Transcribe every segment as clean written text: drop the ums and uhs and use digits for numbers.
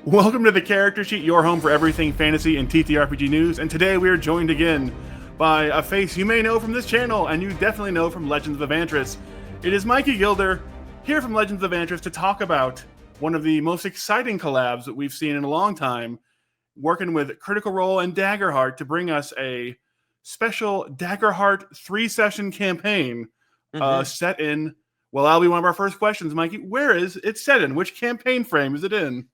Welcome to the Character Sheet, your home for everything fantasy and TTRPG news. And today we are joined again by a face you may know from this channel, and you definitely know from Legends of Avantris. It is Mikey Gilder, here from Legends of Avantris, to talk about one of the most exciting collabs that we've seen in a long time, working with Critical Role and Daggerheart to bring us a special Daggerheart 3-session campaign set in, well, that'll be one of our first questions, Mikey. Where is it set in? Which campaign frame is it in?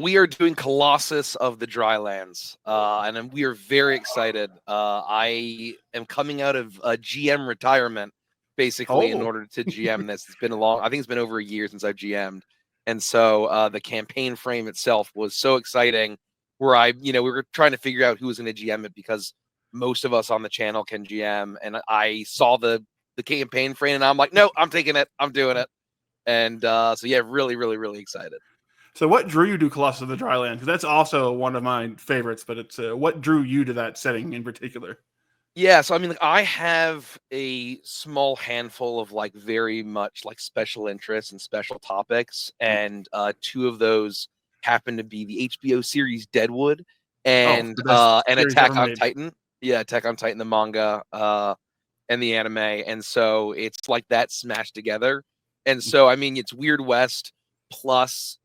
We are doing Colossus of the Drylands, and we are very excited. I am coming out of GM retirement, basically, in order to GM this. It's been I think it's been over a year since I've GM'd. And so the campaign frame itself was so exciting, where we were trying to figure out who was going to GM it, because most of us on the channel can GM. And I saw the campaign frame, and I'm like, no, I'm taking it. I'm doing it. And so, yeah, really, really, really excited. So what drew you to Colossus of the Drylands? Because that's also one of my favorites, but it's what drew you to that setting in particular? Yeah, so I mean, I have a small handful of very much special interests and special topics, and two of those happen to be the HBO series Deadwood and Attack on Titan. Yeah, Attack on Titan, the manga, and the anime, and so it's like that smashed together. And so I mean, it's Weird West plus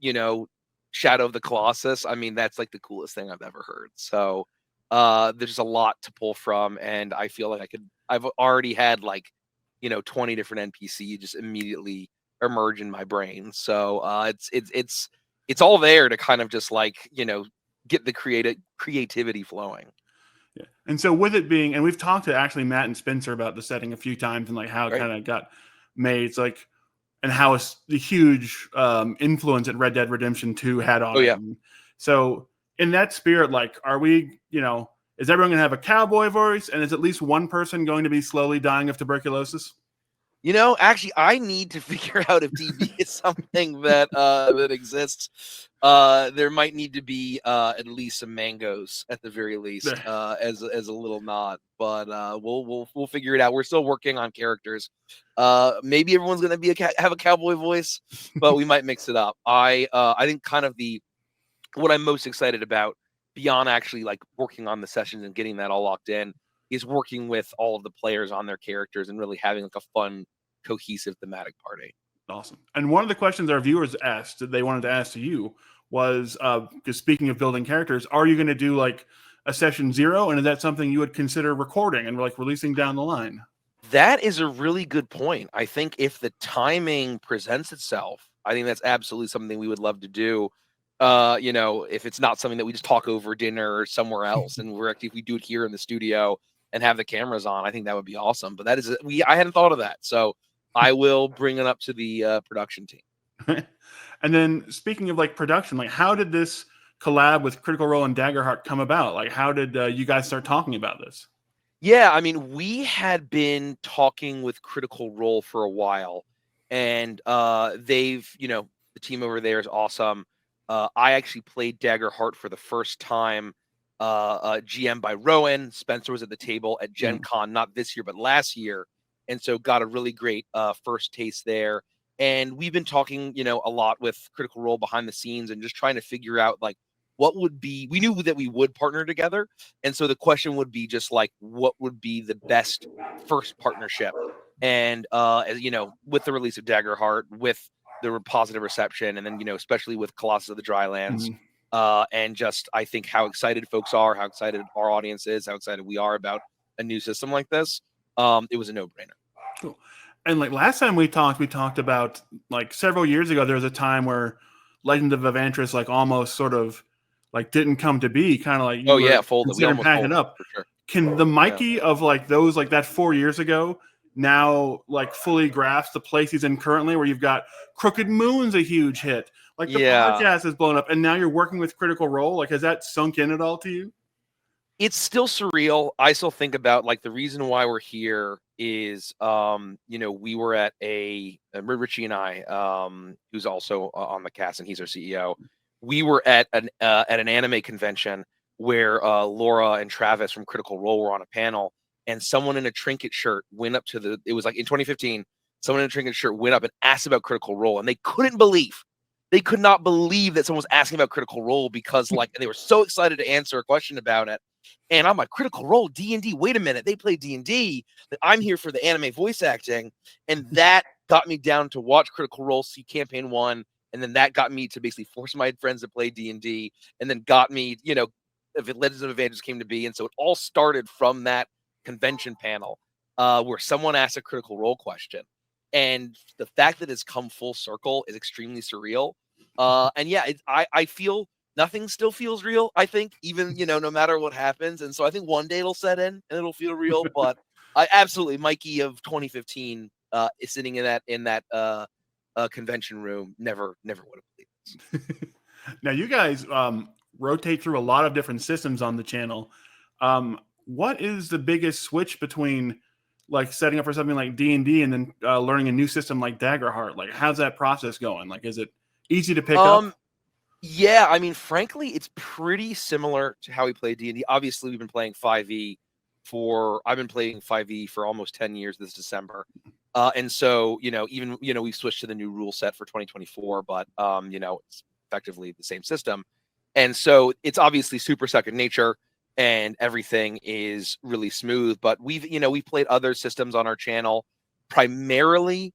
Shadow of the Colossus. I mean, that's like the coolest thing I've ever heard. So there's a lot to pull from, and I feel like I've already had 20 different NPC just immediately emerge in my brain. So it's all there to kind of just get the creativity flowing. Yeah. And so with it being, and we've talked to actually Matt and Spencer about the setting a few times, and how it kind of got made. It's and how the huge influence that Red Dead Redemption 2 had on it. Yeah. So in that spirit, are we, is everyone going to have a cowboy voice? And is at least one person going to be slowly dying of tuberculosis? Actually, I need to figure out if DB is something that that exists. There might need to be at least some mangoes at the very least as a little nod, but we'll figure it out. We're still working on characters. Maybe everyone's gonna be have a cowboy voice, but we might mix it up. I think kind of what I'm most excited about, beyond actually working on the sessions and getting that all locked in, is working with all of the players on their characters and really having a fun, cohesive thematic party. Awesome. And one of the questions our viewers asked, that they wanted to ask to you, was because speaking of building characters, are you going to do a session 0, and is that something you would consider recording and releasing down the line? That is a really good point. I think if the timing presents itself, I think that's absolutely something we would love to do. If it's not something that we just talk over dinner or somewhere else, and if we do it here in the studio and have the cameras on, I think that would be awesome. But that is I hadn't thought of that, so I will bring it up to the production team. And then speaking of production, how did this collab with Critical Role and Daggerheart come about? How did you guys start talking about this? Yeah, I mean, we had been talking with Critical Role for a while, and they've, the team over there is awesome. I actually played Daggerheart for the first time, GM by Rowan. Spencer was at the table at Gen Con, not this year, but last year. And so got a really great first taste there. And we've been talking, a lot with Critical Role behind the scenes and just trying to figure out what would be, we knew that we would partner together. And so the question would be just what would be the best first partnership? And, with the release of Daggerheart, with the positive reception, and then, especially with Colossus of the Drylands, and just, I think how excited folks are, how excited our audience is, how excited we are about a new system like this. It was a no-brainer. Cool. And last time we talked about several years ago, there was a time where Legends of Avantris almost sort of didn't come to be, kind of folded. We almost packing up. For sure. Can the Mikey of those that 4 years ago now fully grasp the place he's in currently, where you've got Crooked Moon's a huge hit, the podcast is blown up, and now you're working with Critical Role? Has that sunk in at all to you? It's still surreal. I still think about the reason why we're here is we were at Richie and I, who's also on the cast, and he's our CEO. We were at an anime convention where Laura and Travis from Critical Role were on a panel, and someone in a trinket shirt went up to it was in 2015, someone in a trinket shirt went up and asked about Critical Role, and they couldn't believe they could not believe that someone was asking about Critical Role because like they were so excited to answer a question about it. And I'm like, Critical Role, D&D, wait a minute, they play D&D. I'm here for the anime voice acting. And that got me down to watch Critical Role, see campaign 1, and then that got me to basically force my friends to play D&D, and then got me, you know, if Legends of Avantris came to be. And so it all started from that convention panel where someone asked a Critical Role question. And the fact that it's come full circle is extremely surreal. And yeah, I feel nothing still feels real, I think, even, you know, no matter what happens. And so I think one day it'll set in and it'll feel real. But I absolutely, Mikey of 2015 is sitting in that convention room. Never would have believed this. Now, you guys rotate through a lot of different systems on the channel. What is the biggest switch between like setting up for something like D&D and then learning a new system like Daggerheart? Like, how's that process going? Like, is it easy to pick up? Yeah, I mean, frankly, it's pretty similar to how we play D&D. Obviously, we've been playing 5e I've been playing 5e for almost 10 years this December. And so, you know, even, you know, we've switched to the new rule set for 2024, but, you know, it's effectively the same system. And so it's obviously super second nature and everything is really smooth, but we've played other systems on our channel, primarily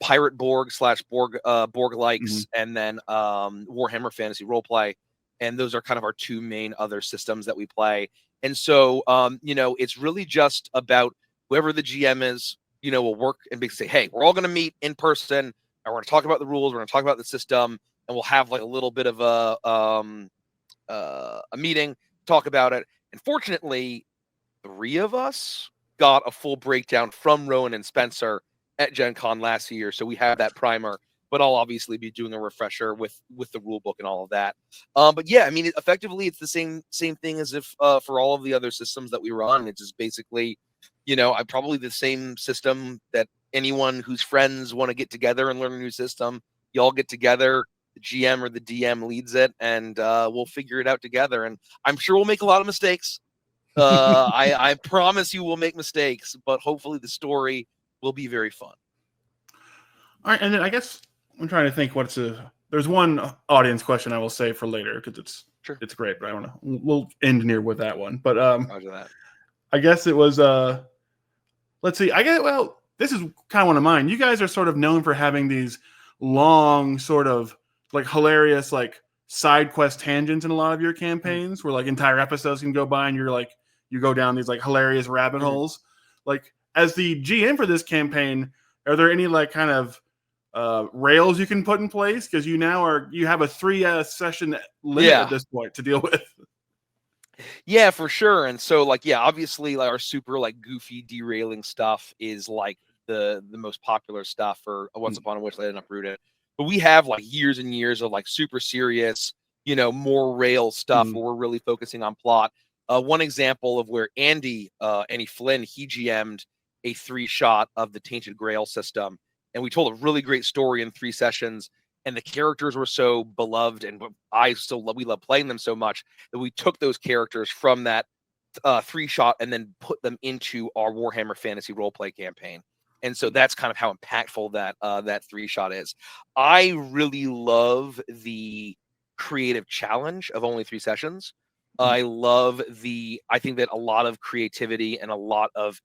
Pirate Borg / Borg likes, and then Warhammer Fantasy Roleplay. And those are kind of our two main other systems that we play. And so, you know, it's really just about whoever the GM is, you know, will work and basically say, hey, we're all going to meet in person and we're going to talk about the rules. We're going to talk about the system, and we'll have like a little bit of a meeting, talk about it. And fortunately, 3 of us got a full breakdown from Rowan and Spencer at Gen Con last year. So we have that primer, but I'll obviously be doing a refresher with the rule book and all of that. But yeah, I mean, effectively, it's the same thing as if for all of the other systems that we run. It's just basically, you know, I probably the same system that anyone whose friends want to get together and learn a new system. You all get together, the GM or the DM leads it, and we'll figure it out together. And I'm sure we'll make a lot of mistakes. I promise you we'll make mistakes, but hopefully the story will be very fun. All right, and then I guess I'm trying to think there's one audience question I will say for later because it's great, but I don't know. We'll end near with that one. But Roger that. I guess it was let's see. This is kind of one of mine. You guys are sort of known for having these long sort of like hilarious like side quest tangents in a lot of your campaigns where like entire episodes can go by and you go down these like hilarious rabbit holes. Like, as the GM for this campaign, are there any like kind of rails you can put in place? Because you have a 3 session limit at this point to deal with. Yeah, for sure. And so like, yeah, obviously like our super like goofy derailing stuff is like the most popular stuff for Once Upon a Wishland and Uprooted. But we have like years and years of like super serious, you know, more rail stuff where we're really focusing on plot. One example of where Andy Flynn, he GM'd a 3-shot of the Tainted Grail system. And we told a really great story in 3 sessions. And the characters were so beloved, and we love playing them so much that we took those characters from that 3-shot and then put them into our Warhammer Fantasy Roleplay campaign. And so that's kind of how impactful that 3-shot is. I really love the creative challenge of only 3 sessions. I think that a lot of creativity and a lot of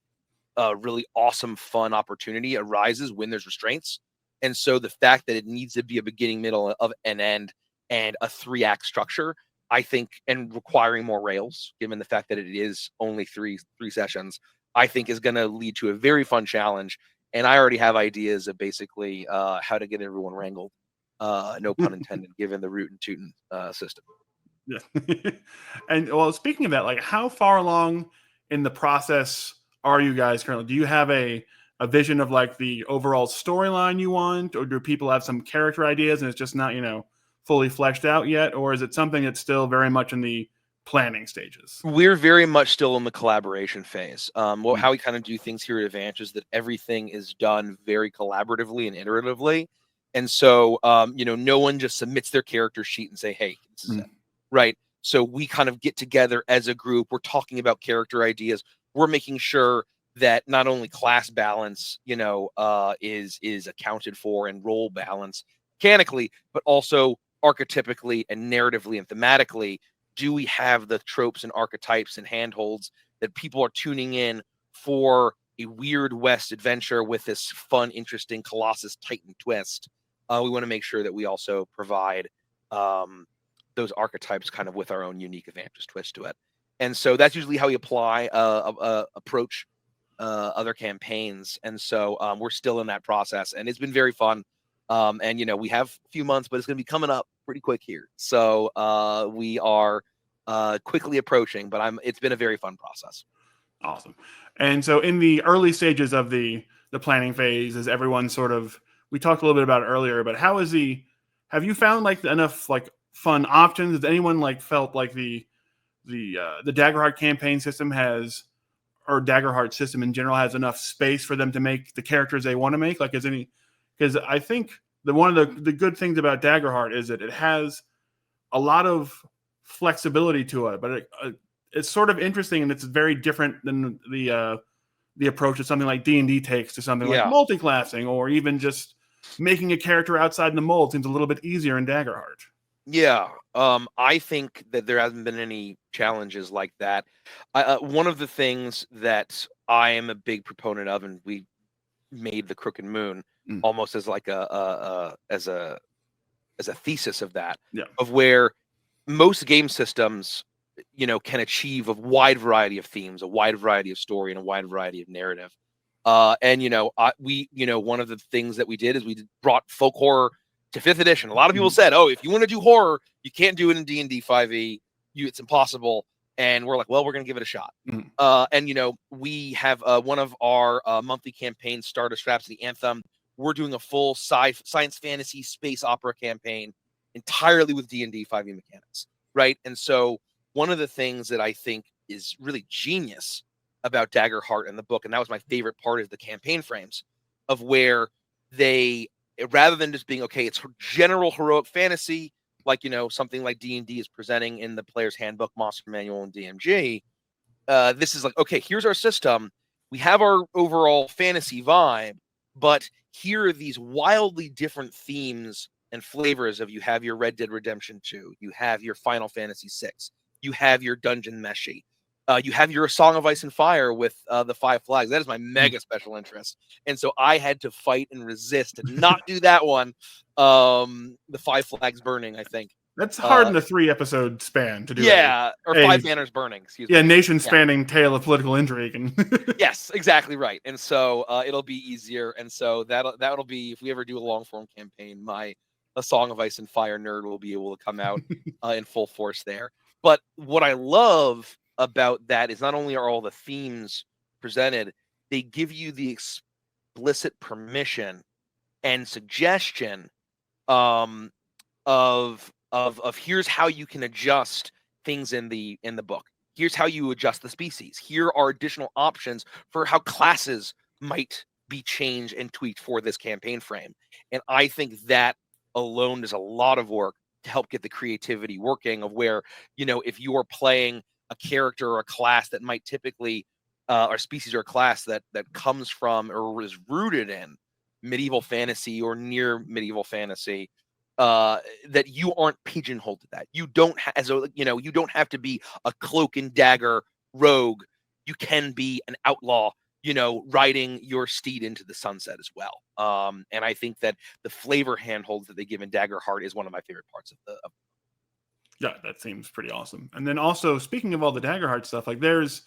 really awesome, fun opportunity arises when there's restraints. And so the fact that it needs to be a beginning, middle, of an end and a 3-act structure, I think, and requiring more rails, given the fact that it is only three sessions, I think is going to lead to a very fun challenge. And I already have ideas of basically how to get everyone wrangled. No pun intended, given the root and tootin' system. Yeah. And well, speaking of that, like how far along in the process are you guys currently? Do you have a vision of like the overall storyline you want, or do people have some character ideas and it's just not, fully fleshed out yet? Or is it something that's still very much in the planning stages? We're very much still in the collaboration phase. How we kind of do things here at Avantris is that everything is done very collaboratively and iteratively. And so, no one just submits their character sheet and say, hey, this is it. Right. So we kind of get together as a group. We're talking about character ideas. We're making sure that not only class balance, is accounted for and role balance, mechanically, but also archetypically and narratively and thematically. Do we have the tropes and archetypes and handholds that people are tuning in for a Weird West adventure with this fun, interesting Colossus Titan twist? We want to make sure that we also provide those archetypes kind of with our own unique Avantris twist to it. And so that's usually how we apply approach other campaigns. And so we're still in that process, and it's been very fun. And we have a few months, but it's going to be coming up pretty quick here. So we are quickly approaching, but it's been a very fun process. Awesome. And so in the early stages of the planning phase, is everyone sort of, we talked a little bit about it earlier, but have you found like enough like fun options? Has anyone like felt like the Daggerheart campaign system or Daggerheart system in general has enough space for them to make the characters they want to make? Like, because I think one of the good things about Daggerheart is that it has a lot of flexibility to it, but it's sort of interesting, and it's very different than the approach that something like D&D takes to something like multi-classing, or even just making a character outside the mold seems a little bit easier in Daggerheart. Yeah, I think that there hasn't been any challenges like that. One of the things that I am a big proponent of, and we made the Crooked Moon almost as like a thesis of that, of where most game systems, can achieve a wide variety of themes, a wide variety of story, and a wide variety of narrative. And one of the things that we did is we brought folk horror to 5th edition. A lot of people said, "Oh, if you want to do horror, you can't do it in D&D 5e. It's impossible." And we're like, "Well, we're going to give it a shot." And we have one of our monthly campaigns, Stardust Rhapsody Anthem. We're doing a full science fantasy space opera campaign entirely with D&D 5e mechanics, right? And so one of the things that I think is really genius about Daggerheart in the book, and that was my favorite part, is the campaign frames, of where they, rather than just being, okay, it's general heroic fantasy, like, something like D&D is presenting in the Player's Handbook, Monster Manual, and DMG. This is like, okay, here's our system. We have our overall fantasy vibe, but here are these wildly different themes and flavors of, you have your Red Dead Redemption 2, you have your Final Fantasy 6, you have your Dungeon Meshi, you have your Song of Ice and Fire with the Five Flags. That is my mega special interest. And so I had to fight and resist to not do that one. The Five Flags Burning, I think. That's hard in a 3-episode span to do. Yeah, or Five Banners Burning, excuse me. Yeah, nation-spanning tale of political intrigue. Yes, exactly right. And so it'll be easier. And so that'll be, if we ever do a long-form campaign, a Song of Ice and Fire nerd will be able to come out in full force there. But what I love about that is not only are all the themes presented, they give you the explicit permission and suggestion of here's how you can adjust things in the book. Here's how you adjust the species. Here are additional options for how classes might be changed and tweaked for this campaign frame. And I think that alone is a lot of work to help get the creativity working, of where, if you are playing a character or a class that might typically, or species or a class that comes from or is rooted in medieval fantasy or near medieval fantasy, that you aren't pigeonholed to that. You don't you don't have to be a cloak and dagger rogue. You can be an outlaw, riding your steed into the sunset as well. And I think that the flavor handholds that they give in Daggerheart is one of my favorite parts of the. Yeah, that seems pretty awesome. And then also, speaking of all the Daggerheart stuff, like there's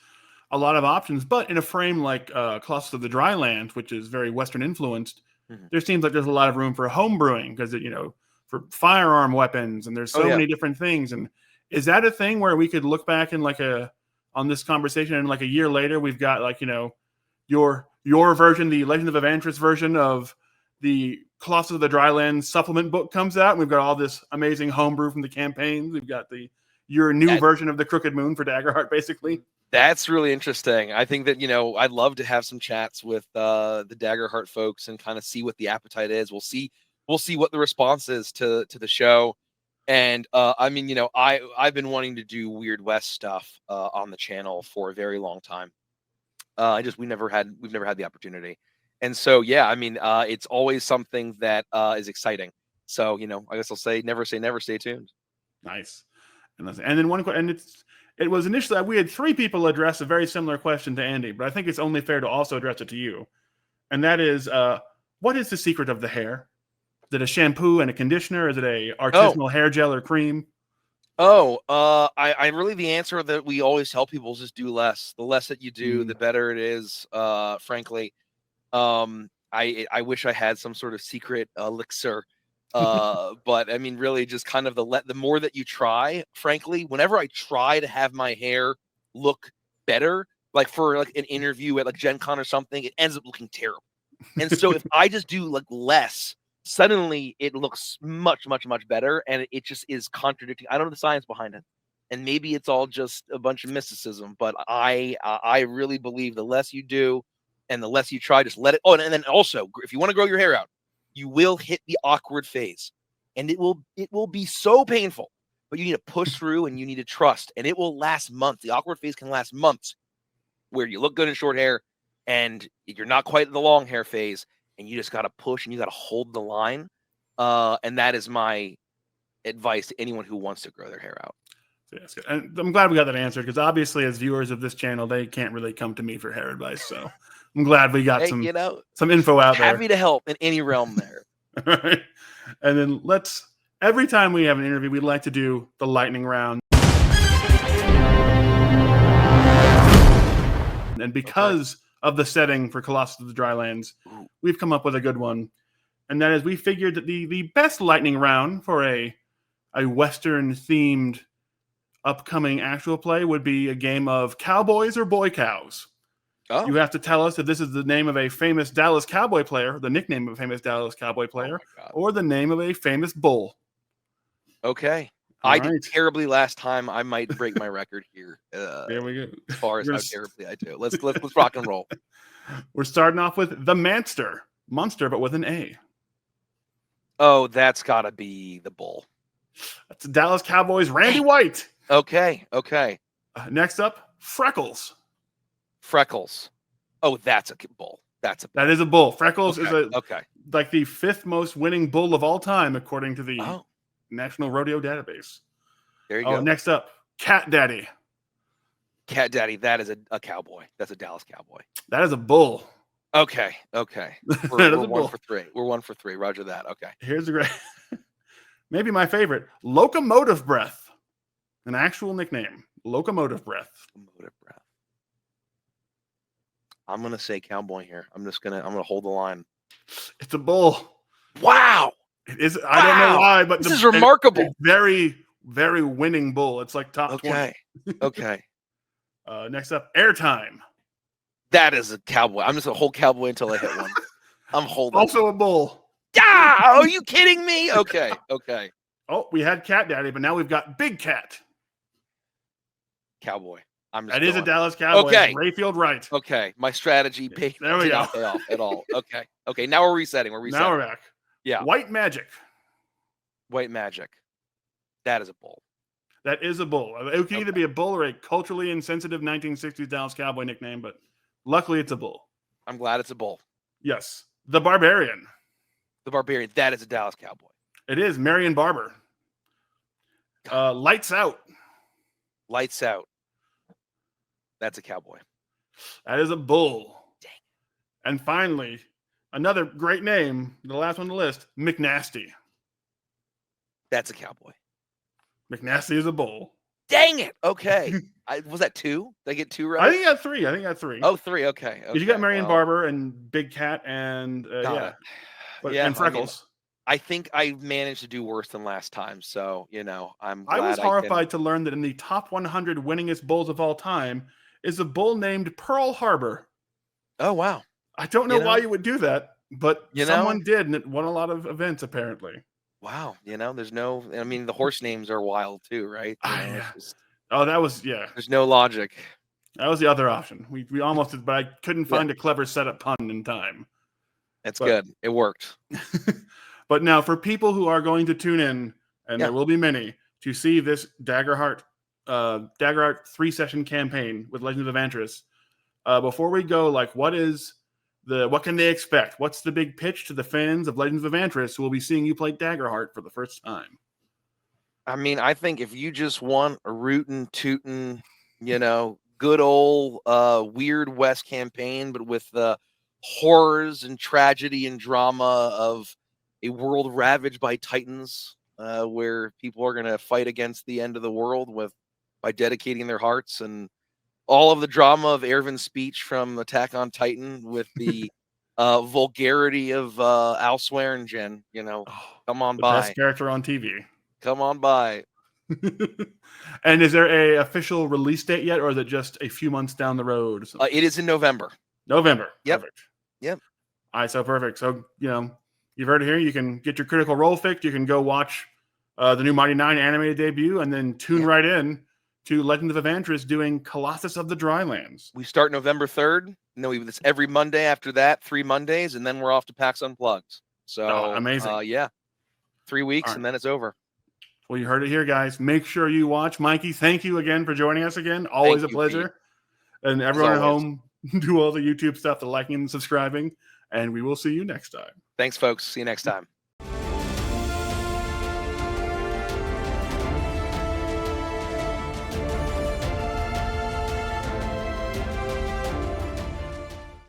a lot of options, but in a frame like Colossus of the Drylands, which is very Western influenced, there seems like there's a lot of room for home brewing, because for firearm weapons, and there's so many different things. And is that a thing where we could look back in on this conversation, and like a year later, we've got your version, the Legends of Avantris version of the Colossus of the Drylands supplement book comes out, and we've got all this amazing homebrew from the campaigns. We've got your new version of the Crooked Moon for Daggerheart, basically. That's really interesting. I think that, I'd love to have some chats with the Daggerheart folks and kind of see what the appetite is. We'll see what the response is to the show. And I've been wanting to do Weird West stuff on the channel for a very long time. We've never had the opportunity. And so, it's always something that is exciting. So, I guess I'll say never, stay tuned. Nice. And then one question, and it was initially, we had 3 people address a very similar question to Andy, but I think it's only fair to also address it to you. And that is, what is the secret of the hair? Is it a shampoo and a conditioner? Is it a artisanal hair gel or cream? I really, the answer that we always tell people is just do less. The less that you do, the better it is. Frankly, I wish I had some sort of secret elixir. But I mean, really, just kind of the more that you try. Frankly, whenever I try to have my hair look better, like for like an interview at like Gen Con or something, it ends up looking terrible. And so if I just do like less, suddenly it looks much, much, much better, and it just is contradicting. I don't know the science behind it, and maybe it's all just a bunch of mysticism. But I really believe the less you do, and the less you try, just let it. Oh, and then also, if you want to grow your hair out, you will hit the awkward phase, and it will be so painful. But you need to push through, and you need to trust, and it will last months. The awkward phase can last months, where you look good in short hair, and you're not quite in the long hair phase. And you just got to push and you got to hold the line. And that is my advice to anyone who wants to grow their hair out. Yes, and I'm glad we got that answered, because obviously as viewers of this channel, they can't really come to me for hair advice. So I'm glad we got some info out there. Happy to help in any realm there. All right. And then every time we have an interview, we'd like to do the lightning round. And because of the setting for Colossus of the Drylands, we've come up with a good one. And that is, we figured that the best lightning round for a Western-themed upcoming actual play would be a game of Cowboys or Boy Cows. Oh. You have to tell us if this is the name of a famous Dallas Cowboy player, the nickname of a famous Dallas Cowboy player, or the name of a famous bull. Okay. I did terribly last time. I might break my record here. There we go. As far as how terribly I do. Let's rock and roll. We're starting off with the Manster. Monster, but with an A. Oh, that's got to be the bull. That's the Dallas Cowboys' Randy White. Okay. Next up, Freckles. Freckles. Oh, that's a bull. That is a bull. Freckles is like the 5th most winning bull of all time, according to the National Rodeo Database. There you go. Next up, Cat Daddy. Cat Daddy, that is a cowboy. That's a Dallas Cowboy. That is a bull. Okay. We're 1 for 3. We're 1 for 3. Roger that. Okay. Here's a great, maybe my favorite, Locomotive Breath. An actual nickname, Locomotive Breath. Locomotive Breath. I'm gonna say Cowboy here. I'm gonna hold the line. It's a bull. Wow. It is. Wow. I don't know why, but this is remarkable. It's very, very winning bull. It's like top 20. Okay. Next up, Airtime. That is a cowboy. I'm just gonna hold Cowboy until I hit one. I'm holding. Also a bull. Yeah. Are you kidding me? Okay. Oh, we had Cat Daddy, but now we've got Big Cat. Cowboy. That is a Dallas Cowboy. Okay. Rayfield Wright. Okay. My strategy did not pay off at all. Okay. Now we're resetting. Now we're back. Yeah. White Magic. That is a bull. That is a bull. It can either be a bull or a culturally insensitive 1960s Dallas Cowboy nickname, but luckily it's a bull. I'm glad it's a bull. Yes. The Barbarian. That is a Dallas Cowboy. It is. Marion Barber. Lights Out. That's a cowboy. That is a bull. Dang. And finally, another great name, the last one on the list, McNasty. That's a cowboy. McNasty is a bull. Dang it. Okay. Was that 2? Did I get 2 right? I think I got 3. Oh, 3. Okay. You got Marion Barber and Big Cat and and Freckles. I think I managed to do worse than last time. So, I'm glad I was horrified to learn that in the top 100 winningest bulls of all time is a bull named Pearl Harbor. Oh, wow. I don't know why you would do that, but someone did, and it won a lot of events, apparently. Wow. The horse names are wild too, right? There's no logic. That was the other option. We almost did, but I couldn't find a clever setup pun in time. That's good. It worked. But now, for people who are going to tune in, and there will be many, to see this Daggerheart 3-session campaign with Legends of Avantris, before we go, what is what can they expect? What's the big pitch to the fans of Legends of Avantris who will be seeing you play Daggerheart for the first time? I mean, I think if you just want a rootin', tootin', good old Weird West campaign, but with the horrors and tragedy and drama of a world ravaged by titans, where people are going to fight against the end of the world by dedicating their hearts, and all of the drama of Ervin's speech from Attack on Titan with the vulgarity of Al Swearingen, come on The by. best character on TV. Come on by. And is there a official release date yet, or is it just a few months down the road? It is in November. November. Yep. Perfect. Yep. All right, so perfect. So, you've heard it here. You can get your Critical Role fixed. You can go watch the new Mighty 9 animated debut and then tune right in to Legends of Avantris doing Colossus of the Drylands. We start November 3rd. And then we do this every Monday after that, 3 Mondays, and then we're off to PAX Unplugged. So, amazing. 3 weeks, and then it's over. Well, you heard it here, guys. Make sure you watch. Mikey, thank you again for joining us again. Always a pleasure. Pete. And everyone at home, do all the YouTube stuff, the liking and subscribing, and we will see you next time. Thanks, folks. See you next time.